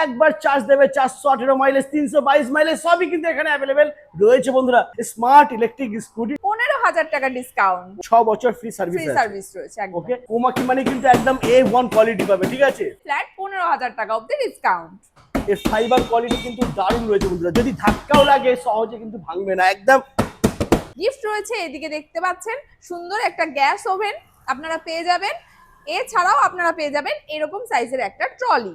একবার চার্জ দেবে 418 mileage 322 mileage সবই কিন্তু এখানে অ্যাভেলেবেল রয়েছে বন্ধুরা। স্মার্ট ইলেকট্রিক স্কুটি 15,000 টাকা ডিসকাউন্ট, 6 বছর ফ্রি সার্ভিস ফ্রি আছে। সার্ভিস রয়েছে একদম। ওকে, কোমাকি মানে কিন্তু একদম A1 কোয়ালিটি পাবে, ঠিক আছে? ফ্ল্যাট 15,000 টাকা অবধি ডিসকাউন্ট। এর ফাইবার কোয়ালিটি কিন্তু দারুণ রয়েছে বন্ধুরা, যদি ধাক্কাও লাগে সহজে কিন্তু ভাঙবে না একদম। গিফট রয়েছে এদিকে দেখতে পাচ্ছেন, সুন্দর একটা গ্যাস ওভেন আপনারা পেয়ে যাবেন। এছাড়াও আপনারা পেয়ে যাবেন এরকম সাইজের একটা trolley.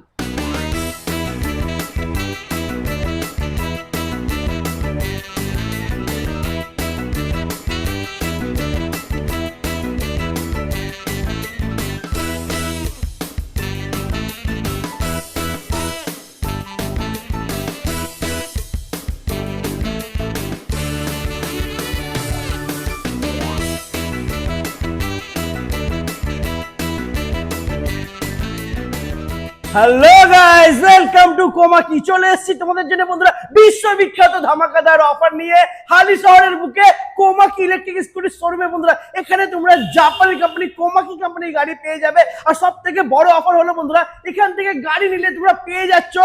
Hello guys, welcome to Komaki. চলে এসেছি তোমাদের জন্য বন্ধুরা বিশ্ববিখ্যাত ধামাকাদার অফার নিয়ে হালি শহরের বুকে কোমাকি ইলেকট্রিক স্কুটি শোরুমে বন্ধুরা। এখানে তোমরা জাপানি কোম্পানি কোমাকি কোম্পানির গাড়ি পেয়ে যাবে। আর সব থেকে বড় অফার হলো বন্ধুরা, এখান থেকে গাড়ি নিলে তোমরা পেয়ে যাচ্ছ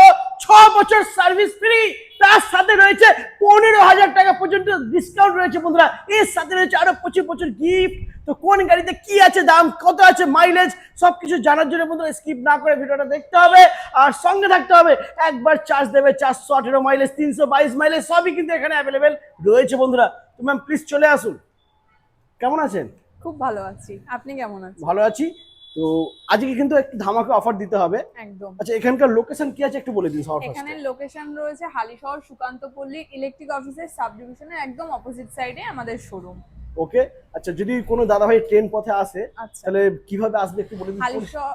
6 বছর সার্ভিস ফ্রি, তার সাথে রয়েছে 15,000 টাকা পর্যন্ত ডিসকাউন্ট রয়েছে বন্ধুরা। এর সাথে রয়েছে আরো প্রচুর গিফট। তো কোন গাড়িতে কি আছে, দাম কত আছে, মাইলেজ সবকিছু জানার জন্য বন্ধুরা স্কিপ না করে ভিডিওটা দেখতে হবে আর সঙ্গে থাকতে হবে। একবার চার্জ দেবে 418 মাইলেজ 322 মাইলেজ সবই কিন্তু এখানে অ্যাভেলেবেল রয়েছে বন্ধুরা। তো ম্যাম প্লিজ চলে আসুন। কেমন আছেন? খুব ভালো আছি, আপনি কেমন আছেন? ভালো আছি। তো আজকে কিন্তু একটু ধামাকা অফার দিতে হবে একদম। আচ্ছা, এখানকার লোকেশন কি আছে একটু বলে দিন সবার এখানে ফার্স্টে। লোকেশন রয়েছে হালিশহর সুকান্তপল্লী ইলেকট্রিক অফিসের সাব ডিভিশনের একদম অপোজিট সাইডে আমাদের শোরুম। ওকে, আচ্ছা যদি কোনো দাদা ভাই ট্রেন পথে আসে আচ্ছা, তাহলে কিভাবে আসবে একটু বলে দিন। হালিশহর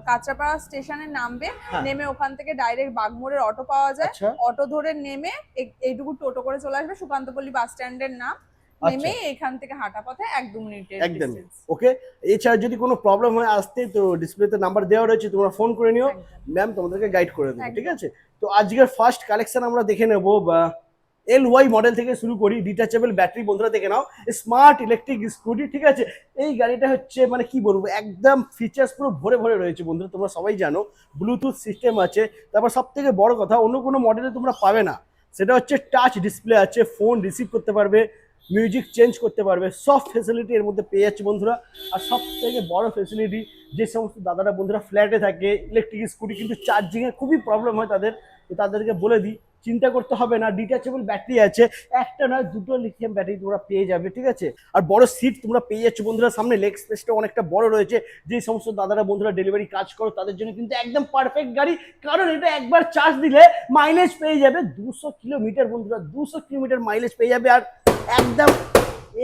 কাঁচরাপাড়া স্টেশনে নামবে, হ্যাঁ। নেমে ওখান থেকে ডাইরেক্ট বাগমোড়ের অটো পাওয়া যায়। আচ্ছা। অটো ধরে নেমে এইটুকু টোটো করে চলে আসবে সুকান্তপল্লী বাস স্ট্যান্ডের নাম, নেমে এখান থেকে হাঁটা পথে 1-2 মিনিটের একদম। ডিসটেন্স। ওকে, এছাড়া যদি কোনো প্রবলেম হয় আসতে, তো ডিসপ্লেতে নাম্বার দেওয়া রয়েছে, তোমরা ফোন করে নিও, একদম। ম্যাম তোমাদেরকে গাইড করে দেবে, একদম। ঠিক আছে? তো আজকের ফার্স্ট কালেকশন আমরা দেখে নেবো LY মডেল থেকে শুরু করি। ডিটাচেবল ব্যাটারি বন্ধুরা দেখে নাও, স্মার্ট ইলেকট্রিক স্কুটি, ঠিক আছে? এই গাড়িটা হচ্ছে মানে কি বলবো, একদম ফিচার্স পুরো ভরে রয়েছে বন্ধুরা। তোমরা সবাই জানো ব্লুটুথ সিস্টেম আছে, তারপর সব থেকে বড় কথা অন্য কোনো মডেলে তোমরা পাবে না, সেটা হচ্ছে টাচ ডিসপ্লে আছে, ফোন রিসিভ করতে পারবে, মিউজিক চেঞ্জ করতে পারবে, সব ফেসিলিটি এর মধ্যে পেয়ে যাচ্ছে বন্ধুরা। আর সব থেকে বড় ফেসিলিটি, যে সমস্ত দাদারা বন্ধুরা ফ্ল্যাটে থাকে, ইলেকট্রিক স্কুটি কিন্তু চার্জিংয়ে খুবই প্রবলেম হয় তাদের, তো তাদেরকে বলে দিই চিন্তা করতে হবে না, ডিটাচেবল ব্যাটারি আছে, একটা নয় দুটো লিথিয়াম ব্যাটারি তোমরা পেয়ে যাবে, ঠিক আছে? আর বড় সিট তোমরা পেয়ে যাচ্ছ বন্ধুরা, সামনে লেগ স্পেসটা অনেকটা বড় রয়েছে। যে সমস্ত দাদারা বন্ধুরা ডেলিভারি কাজ করো তাদের জন্য কিন্তু একদম পারফেক্ট গাড়ি, কারণ এটা একবার চার্জ দিলে মাইলেজ পেয়ে যাবে 200 কিলোমিটার বন্ধুরা, 200 কিলোমিটার মাইলেজ পেয়ে যাবে, আর একদম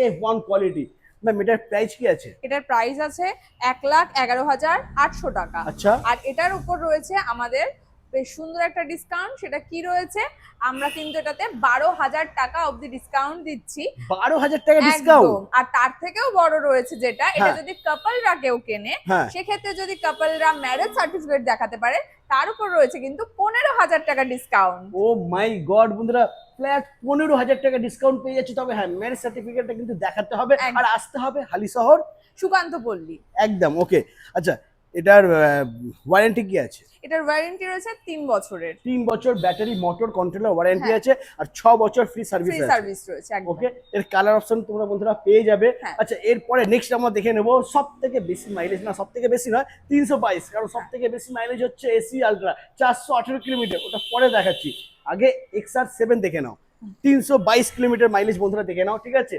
A1 কোয়ালিটি। ম্যাম এটার প্রাইস কি আছে? এটার প্রাইস আছে 1,11,800 টাকা। আচ্ছা। আর এটার উপর রয়েছে আমাদের বেশ সুন্দর একটা ডিসকাউন্ট। সেটা কি রয়েছে, আমরা কিন্তু এটাতে 12,000 টাকা অবধি ডিসকাউন্ট দিচ্ছি। 12,000 টাকা ডিসকাউন্ট? একদম। আর তার থেকেও বড় রয়েছে যেটা, এটা হ্যাঁ। যদি কাপলরা কেউ কেনে, হ্যাঁ। সেক্ষেত্রে যদি কাপলরা ম্যারেজ সার্টিফিকেট দেখাতে পারে, তার উপর রয়েছে কিন্তু 15,000 টাকা ডিসকাউন্ট। ও মাই গড বন্ধুরা, ফ্ল্যাট 15,000 টাকা ডিসকাউন্ট পেয়ে যাচ্ছে। তবে হ্যাঁ, ম্যারেজ সার্টিফিকেটটা কিন্তু দেখাতে হবে আর আসতে হবে হালিশহর সুকান্তপল্লী। একদম। ওকে, আচ্ছা এটার ওয়ারেন্টি কি আছে? এটার ওয়ারেন্টি রয়েছে 3 বছরের। 3 বছর ব্যাটারি মোটর কন্ট্রোলার ওয়ারেন্টি হ্যাঁ। আছে, আর 6 বছর ফ্রি সার্ভিস ফ্রি আছে। সার্ভিস রয়েছে একদম। ওকে, এর কালার অপশন তোমরা বন্ধুরা পেয়ে যাবে। হ্যাঁ। আচ্ছা এরপরে নেক্সট আমরা দেখে নেবো সব থেকে বেশি মাইলেজ, না সব থেকে বেশি নয় 322, কারণ সব থেকে বেশি মাইলেজ হচ্ছে এসি আলট্রা 418 কিলোমিটার, ওটা পরে দেখাচ্ছি। আগে XR7 দেখে নাও, 322 কিলোমিটার মাইলেজ বন্ধুরা দেখে নাও, ঠিক আছে?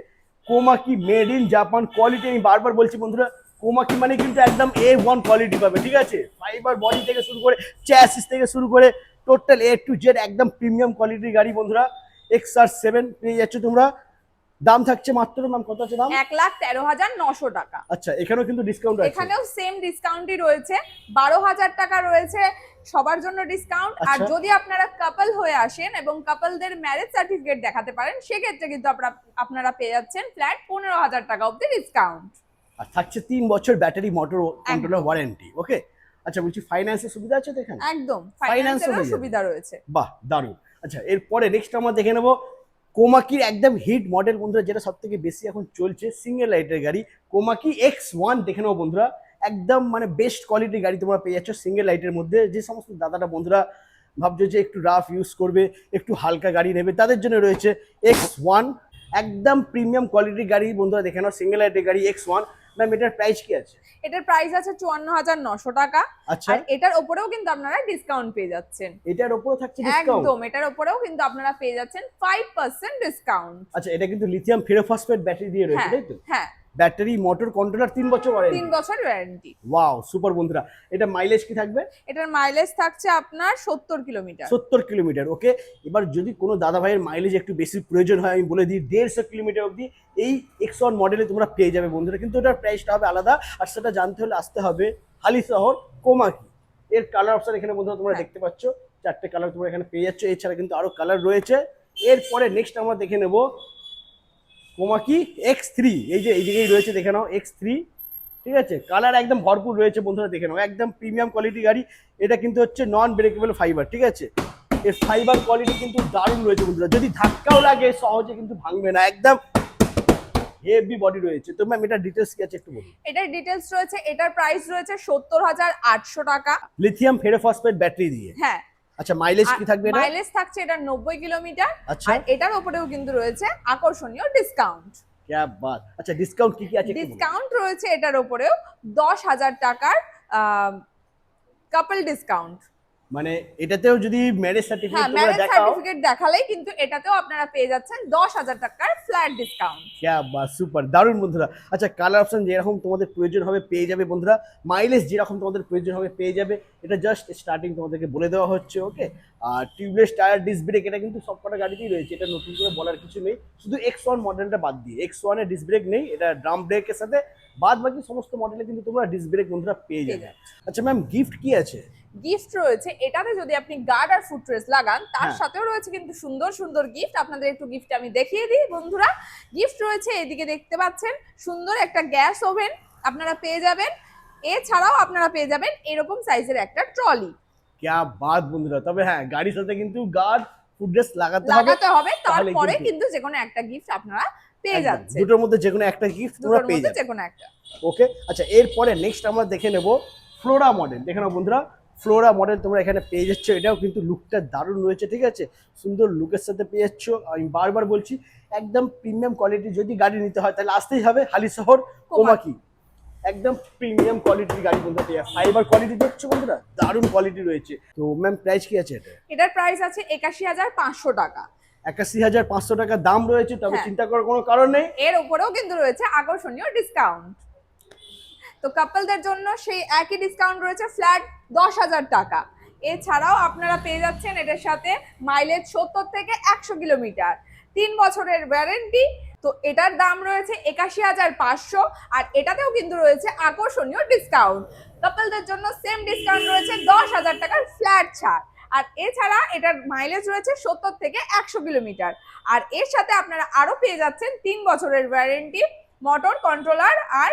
Komaki made in Japan quality, আমি বারবার বলছি বন্ধুরা, কোমাকি মানে কিন্তু একদম A1 কোয়ালিটি পাবে, ঠিক আছে? ফাইবার বডি থেকে শুরু করে চ্যাসিস থেকে শুরু করে টোটাল A to Z একদম প্রিমিয়াম কোয়ালিটির গাড়ি বন্ধুরা। XR7 পেয়ে যাচ্ছ তোমরা, দাম থাকছে মাত্র, নাম কত আছে দাম? 1,13,900 টাকা। আচ্ছা, এখানেও কিন্তু ডিসকাউন্ট আছে। এখানেও সেম ডিসকাউন্টই রয়েছে, 12,000 টাকা রয়েছে সবার জন্য ডিসকাউন্ট। আর আচ্ছা। যদি আপনারা কাপল হয়ে আসেন এবং কাপলদের ম্যারেজ সার্টিফিকেট দেখাতে পারেন, সেক্ষেত্রে কিন্তু আপনারা পেয়ে যাচ্ছেন ফ্ল্যাট 15,000 টাকা অবধি ডিসকাউন্ট। আর থাকছে 3 বছর ব্যাটারি মোটর কন্ট্রোলার ওয়ারেন্টি। ওকে, আচ্ছা বলছি ফাইন্যান্সের সুবিধা আছে তো এখানে? একদম, Finance ফাইন্যান্সেরও হয়ে যাবে। সুবিধা রয়েছে। বাহ দারুণ। আচ্ছা এরপরে নেক্সট আমরা দেখে নেবো কোমাকির একদম হিট মডেল বন্ধুরা, যেটা সব থেকে বেশি এখন চলছে, সিঙ্গেল লাইটের গাড়ি কোমাকি X1 দেখে নেবো বন্ধুরা। একদম মানে বেস্ট কোয়ালিটির গাড়ি তোমরা পেয়ে যাচ্ছ সিঙ্গেল লাইটের মধ্যে। যে সমস্ত দাদারা বন্ধুরা ভাবছো যে একটু রাফ ইউজ করবে, একটু হালকা গাড়ি নেবে, তাদের জন্য রয়েছে X1, একদম প্রিমিয়াম কোয়ালিটির গাড়ি বন্ধুরা দেখে নাও, সিঙ্গেল লাইটের গাড়ি X1। ম্যাম এটার প্রাইস কি আছে? এটার প্রাইস আছে 54,900 টাকা। আচ্ছা, আর এটার উপরেও কিন্তু আপনারা ডিসকাউন্ট পেয়ে যাচ্ছেন। এটার উপরে থাকছে ডিসকাউন্ট? একদম, এটার উপরেও কিন্তু আপনারা পেয়ে যাচ্ছেন 5% ডিসকাউন্ট। আচ্ছা, এটা কিন্তু লিথিয়াম ফেরোফসফেট ব্যাটারি দিয়ে রয়েছে, হ্যাঁ তাই তো? হ্যাঁ, ব্যাটারি, মোটর, কন্ট্রোলার 3 বছর ওয়ারেন্টি। 3 বছর ওয়ারেন্টি। ওয়াও, সুপার বন্ধুরা। এটা মাইলেজ কি থাকবে? এটার মাইলেজ থাকছে আপনার 70 কিলোমিটার। 70 কিলোমিটার, ওকে। এবার যদি কোনো দাদা ভাইয়ের মাইলেজ একটু বেশি প্রয়োজন হয়, আমি বলে দিই 150 কিলোমিটার অবধি এই X1 মডেলে তোমরা পেয়ে যাবে বন্ধুরা, কিন্তু এটার প্রাইসটা হবে আলাদা। আর সেটা জানতে হলে আসতে হবে হালিশহর কোমাকি। এর কালার অপশন এখানে বন্ধুরা তোমরা দেখতে পাচ্ছ, 4টে কালার তোমরা এখানে পেয়ে যাচ্ছ। এছাড়া কিন্তু আরো কালার রয়েছে। এরপরে নেক্সট আমরা দেখে নেব কোমাকি X3। এই যে এই দিকেই রয়েছে, দেখে নাও X3, ঠিক আছে। কালার একদম ভরপুর রয়েছে বন্ধুরা, দেখে নাও, একদম প্রিমিয়াম কোয়ালিটি গাড়ি। এটা কিন্তু হচ্ছে নন ব্রেকেবল ফাইবার, ঠিক আছে। এর ফাইবার কোয়ালিটি কিন্তু দারুণ রয়েছে বন্ধুরা, যদি ধাক্কাও লাগে সহজে কিন্তু ভাঙবে না, একদম হেভি বডি রয়েছে। তো ম্যাম এটার ডিটেলস কি আছে একটু বলুন। এটার ডিটেলস রয়েছে, এটার প্রাইস রয়েছে 70,800 টাকা। লিথিয়াম ফেরোফসফেট ব্যাটারি দিয়ে। হ্যাঁ। আচ্ছা, মাইলেজ কি থাকবে এটা? মাইলেজ থাকছে এটার 90 কিলোমিটার। আচ্ছা, আর এটার উপরেও কিন্তু রয়েছে আকর্ষণীয় ডিসকাউন্ট। ক্যা বাত। আচ্ছা, ডিসকাউন্ট কি কি আছে একটু বলুন। ডিসকাউন্ট রয়েছে এটার উপরেও 10,000 টাকার কাপল ডিসকাউন্ট। মানে এটাতেও যদি ম্যারেজ হ্যাঁ, সার্টিফিকেট তোমরা ম্যারেজ দেখাও, সার্টিফিকেট দেখালেই কিন্তু এটাতেও আপনারা পেয়ে যাচ্ছেন 10,000 টাকার ফ্ল্যাট ডিসকাউন্ট। ক্যা বাত, সুপার, দারুণ বন্ধুরা। আচ্ছা, কালার অপশন যেরকম তোমাদের প্রয়োজন হবে পেয়ে যাবে বন্ধুরা, মাইলেজ যেরকম তোমাদের প্রয়োজন হবে পেয়ে যাবে। এটা জাস্ট স্টার্টিং তোমাদেরকে বলে দেওয়া হচ্ছে, ওকে। আর টিউবলেস টায়ার, ডিস্ক ব্রেক, এটা কিন্তু সবকটা গাড়িতেই রয়েছে, এটা নতুন করে বলার কিছু নেই। শুধু X1 মডেলটা বাদ দিয়ে, X1 এর ডিস্ক ব্রেক নেই, এটা ড্রাম ব্রেকের সাথে। বাদ বাকি সমস্ত মডেলে কিন্তু তোমরা ডিস্ক ব্রেক বন্ধুরা পেয়ে যাবে। আচ্ছা ম্যাম, গিফট কি আছে? গিফট রয়েছে এটাতে, যদি আপনি গার্ড আর ফুটরেস্ট লাগান তার হ্যাঁ। সাথেও রয়েছে কিন্তু সুন্দর সুন্দর গিফট। আপনাদের একটু গিফট আমি দেখিয়ে দিই বন্ধুরা। গিফট রয়েছে, এদিকে দেখতে পাচ্ছেন সুন্দর একটা গ্যাস ওভেন আপনারা পেয়ে যাবেন। এছাড়াও আপনারা পেয়ে যাবেন এরকম সাইজের একটা ট্রলি। ক্যা বাত বন্ধুরা। তবে হ্যাঁ, গাড়ির সাথে কিন্তু গার্ড, ফুটরেস্ট লাগাতে হবে, তাহলে তারপরে কিন্তু কিন্তু যে কোনো একটা গিফট আপনারা পেয়ে একদম, যাচ্ছেন। দুটোর মধ্যে যে কোনো একটা গিফট তোমরা দুটোর পেয়ে মধ্যে যাবে, যে কোনো একটা। ওকে। আচ্ছা, এরপরে নেক্সট আমরা দেখে নেব ফ্লোরা মডেল। দেখে নাও বন্ধুরা, ফ্লোরা মডেল তোমরা এখানে পেয়ে যাচ্ছ। এটাও কিন্তু লুকটা দারুণ রয়েছে, ঠিক আছে, সুন্দর লুকের সাথে পেয়ে যাচ্ছ। আমি বারবার বলছি, একদম প্রিমিয়াম কোয়ালিটি যদি গাড়ি নিতে হয় তাহলে আসতেই হবে হালিশহর কোমাকি। একদম প্রিমিয়াম কোয়ালিটির গাড়ি বন্ধুরা পেয়ে যাবে। ফাইবার কোয়ালিটি দেখছো বন্ধুরা, দারুণ কোয়ালিটি রয়েছে। তো ম্যাম প্রাইস কি আছে এটা? এটার প্রাইস আছে 81,500 টাকা। 81,500 টাকা দাম রয়েছে, তবে হ্যাঁ। চিন্তা করার কোনো কারণ নেই। এর উপরেও কিন্তু রয়েছে আকর্ষণীয় ডিসকাউন্ট। তো কাপলদের জন্য সেই একই ডিসকাউন্ট রয়েছে, ফ্ল্যাট 10,000 টাকা। এছাড়াও আপনারা পেয়ে যাচ্ছেন এটার সাথে মাইলেজ 70 থেকে 100 কিলোমিটার, 3 বছরের ওয়ারেন্টি। তো এটার দাম রয়েছে 81,500। আর এটাতেও কিন্তু রয়েছে আকর্ষণীয় ডিসকাউন্ট। কাপলদের জন্য সেম ডিসকাউন্ট রয়েছে 10,000 টাকার ফ্ল্যাট ছাড়। আর এছাড়া এটার মাইলেজ রয়েছে 70 থেকে 100 কিলোমিটার। আর এর সাথে আপনারা আরো পেয়ে যাচ্ছেন 3 বছরের ওয়ারেন্টি, মোটর, কন্ট্রোলার আর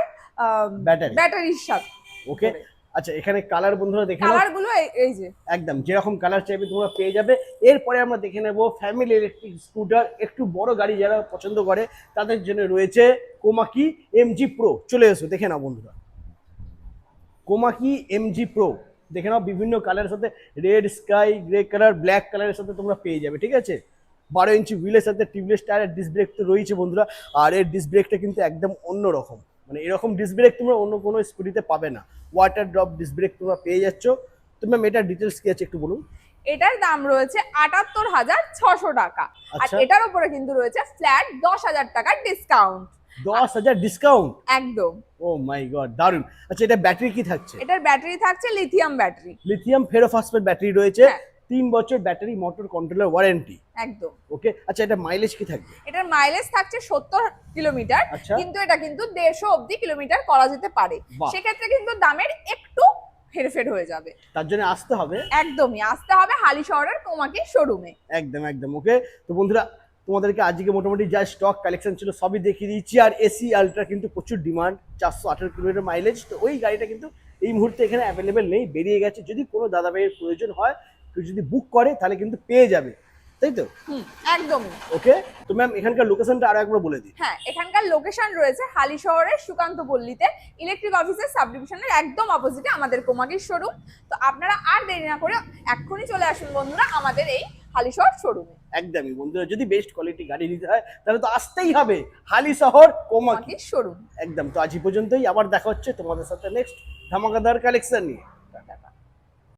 ব্যাটারির সাথে, ওকে। আচ্ছা, এখানে কালার বন্ধুরা দেখে নাও, কালার গুলো এই যে একদম যেরকম কালার চাইবে তোমরা পেয়ে যাবে। এরপরে আমরা দেখে নেব ফ্যামিলি ইলেকট্রিক স্কুটার, একটু বড় গাড়ি যারা পছন্দ করে তাদের জন্য রয়েছে কোমাকি MG প্রো। চলে এসো, দেখে নাও বন্ধুরা, কোমাকি MG প্রো দেখে নাও, বিভিন্ন কালারের সাথে, red, sky, grey colour, black কালারের সাথে তোমরা পেয়ে যাবে, ঠিক আছে। 12 ইঞ্চি হুইলের সাথে টিউবলেস টায়ারের ডিস্ক ব্রেক তো রয়েছে বন্ধুরা। আর এর ডিস্ক ব্রেকটা কিন্তু একদম অন্য রকম, মানে এরকম ডিস্ক ব্রেক তোমরা অন্য কোনো স্কুটিতে পাবে না। ওয়াটার ড্রপ ডিস্ক ব্রেক তোমরা পেয়ে যাচ্ছ। তো ম্যাম এটার ডিটেলস কি আছে একটু বলুন। এটার দাম রয়েছে 78,600 টাকা। আর আচ্ছা। এটার উপরে কিন্তু রয়েছে ফ্ল্যাট 10,000 টাকার ডিসকাউন্ট। 10,000 ডিসকাউন্ট, একদম। ও মাই গড, দারুন। আচ্ছা, এটা ব্যাটারি কি থাকছে? এটার ব্যাটারি থাকছে lithium battery. Lithium ferrophosphate battery রয়েছে, হ্যাঁ। 3 বছর ব্যাটারি, মোটর, কন্ট্রোলার ওয়ারেন্টি, একদম। ওকে। আচ্ছা, এটা মাইলেজ কি থাকবে? এটার মাইলেজ থাকছে 70 কিলোমিটার, আচ্ছা। কিন্তু এটা কিন্তু 150 অব্দি কিলোমিটার করা যেতে পারে। বাহ। সেক্ষেত্রে কিন্তু দামের একটু হেরফের হয়ে যাবে। তার জন্য আসতে হবে, একদমই আসতে হবে হালিশহরের কোমাকি শোরুমে। একদম একদম, ওকে। তো বন্ধুরা, তোমাদেরকে আজকে মোটামুটি যা স্টক কালেকশন ছিল সবই দেখিয়ে দিয়েছি। আর এসি আলট্রা কিন্তু প্রচুর ডিমান্ড, 418 কিলোমিটার মাইলেজ। তো ওই গাড়িটা কিন্তু এই মুহূর্তে এখানে অ্যাভেলেবেল নেই, বেরিয়ে গেছে। যদি কোনো দাদা ভাইয়ের প্রয়োজন হয়, কেউ যদি বুক করে তাহলে কিন্তু পেয়ে যাবে। তাই তো? একদমই। ওকে, তো ম্যাম এখানকার লোকেশনটা আরো একবার বলে দিই। হ্যাঁ, এখানকার লোকেশন রয়েছে হালি শহরের সুকান্ত পল্লীতে, ইলেকট্রিক অফিসের সাব ডিভিশনের একদম অপোজিটে আমাদের কোমাগির শোরুম। তো আপনারা আর দেরি না করে এক্ষুনি চলে আসুন বন্ধুরা আমাদের এই হালি শহর শোরুমে। একদমই বন্ধুরা, যদি বেস্ট কোয়ালিটি গাড়ি নিতে হয় তাহলে তো আসতেই হবে হালি শহর কোমাকি কোমাগির শোরুম। একদম। তো আজ এই পর্যন্তই, আবার দেখা হচ্ছে তোমাদের সাথে নেক্সট ধামাকাদার কালেকশন নিয়ে।